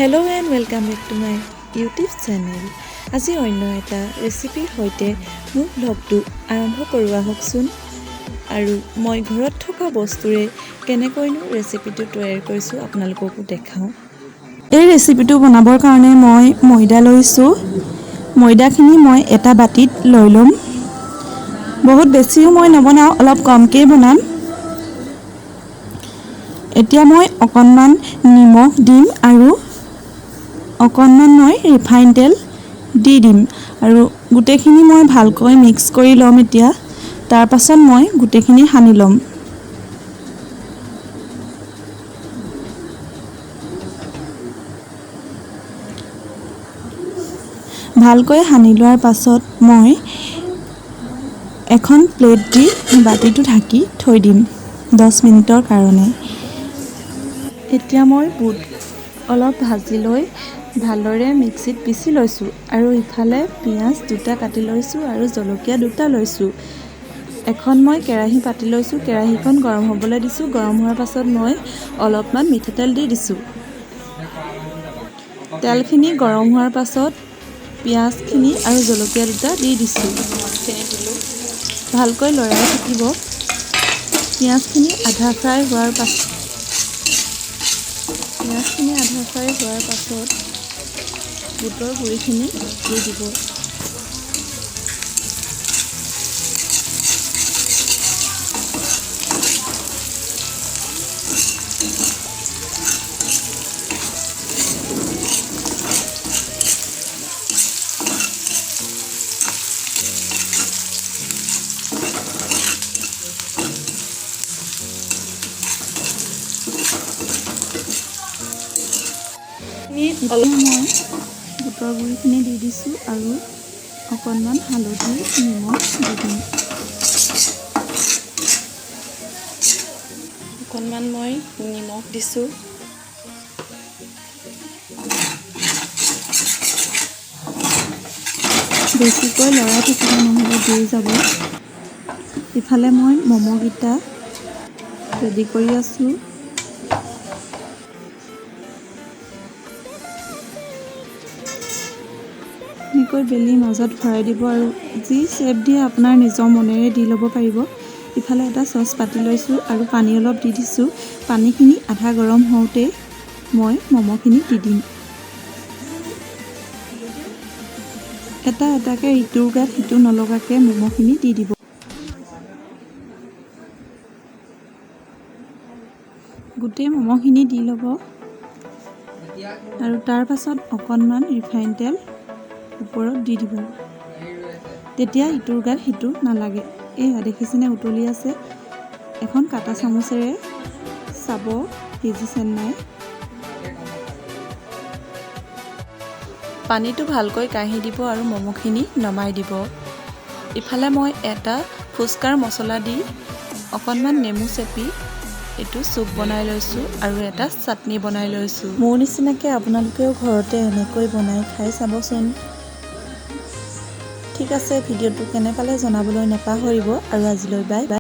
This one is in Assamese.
Hello' and welcome back to my YouTube channel. আজি অন্য এটা ৰেচিপিৰ সৈতে মোৰ ব্লগটো আৰম্ভ কৰোঁ আহকচোন। আৰু মই ঘৰত থকা বস্তুৰে কেনেকৈনো ৰেচিপিটো তৈয়াৰ কৰিছোঁ আপোনালোককো দেখাওঁ। এই ৰেচিপিটো বনাবৰ কাৰণে মই ময়দা লৈছোঁ। ময়দাখিনি মই এটা বাতিত লৈ ল'ম। বহুত বেছিও মই নবনাওঁ, অলপ কমকৈ বনাম। এতিয়া মই অকণমান নিমখ দিম আৰু অকণমান মই ৰিফাইন তেল দি দিম আৰু গোটেইখিনি মই ভালকৈ মিক্স কৰি ল'ম। এতিয়া তাৰ পাছত মই গোটেইখিনি সানি ল'ম। ভালকৈ সানি লোৱাৰ পাছত মই এখন প্লেট দি বাতিটো ঢাকি থৈ দিম 10 মিনিটৰ কাৰণে। এতিয়া মই বুট অলপ ভাজি লৈ ভালদৰে মিক্সিত পিচি লৈছোঁ আৰু ইফালে পিঁয়াজ দুটা কাটি লৈছোঁ আৰু জলকীয়া দুটা লৈছোঁ। এখন মই কেৰাহী পাতি লৈছোঁ, কেৰাহীখন গৰম হ'বলৈ দিছোঁ। গৰম হোৱাৰ পাছত মই অলপমান মিঠাতেল দি দিছোঁ। তেলখিনি গৰম হোৱাৰ পাছত পিঁয়াজখিনি আৰু জলকীয়া দুটা দি দিছোঁ। ভালকৈ লৰাই থাকিব। পিঁয়াজখিনি আধা ফ্ৰাই হোৱাৰ পাছত বুটৰ গুড়িখিনি দি দিব। অলপ মই বুটৰ গুড়িখিনি দি দিছোঁ আৰু অকণমান হালধি নিমখ দি দিম। অকণমান মই নিমখ দিছোঁ। বেছিকৈ লৰাই থাকিব, নহ'লে দেই যাব। ইফালে মই ম'ম'কেইটা ৰেডি কৰি আছোঁ। এনেকৈ বেলি মাজত ভৰাই দিব আৰু যি শ্বেপ দিয়ে আপোনাৰ নিজৰ মনেৰে দি ল'ব পাৰিব। ইফালে এটা চচ পাতি লৈছোঁ আৰু পানী অলপ দি দিছোঁ। পানীখিনি আধা গৰম হওঁতেই মই ম'ম'খিনি দি দিম। এটা এটাকৈ ইটোৰ গাত সিটো নলগাকৈ ম'ম'খিনি দি দিব। গোটেই ম'ম'খিনি দি ল'ব আৰু তাৰ পাছত অকণমান ৰিফাইন তেল ওপৰত দি দিব। তেতিয়া ইটোৰ গাত সিটো নালাগে। এয়া দেখিছেনে উতলি আছে। এখন কাটা চামুচেৰে চাব সিজিছে নাই। পানীটো ভালকৈ কাঢ়ি দিব আৰু ম'ম'খিনি নমাই দিব। ইফালে মই এটা ফুচকাৰ মছলা দি অকণমান নেমু চেপি এইটো চুপ বনাই লৈছোঁ আৰু এটা চাটনি বনাই লৈছোঁ। মোৰ নিচিনাকৈ আপোনালোকেও ঘৰতে এনেকৈ বনাই খাই চাবচোন। ঠিক আছে, ভিডিঅ'টো কেনে পালে জনাবলৈ নাপাহৰিব আৰু আজিলৈ বাই বাই।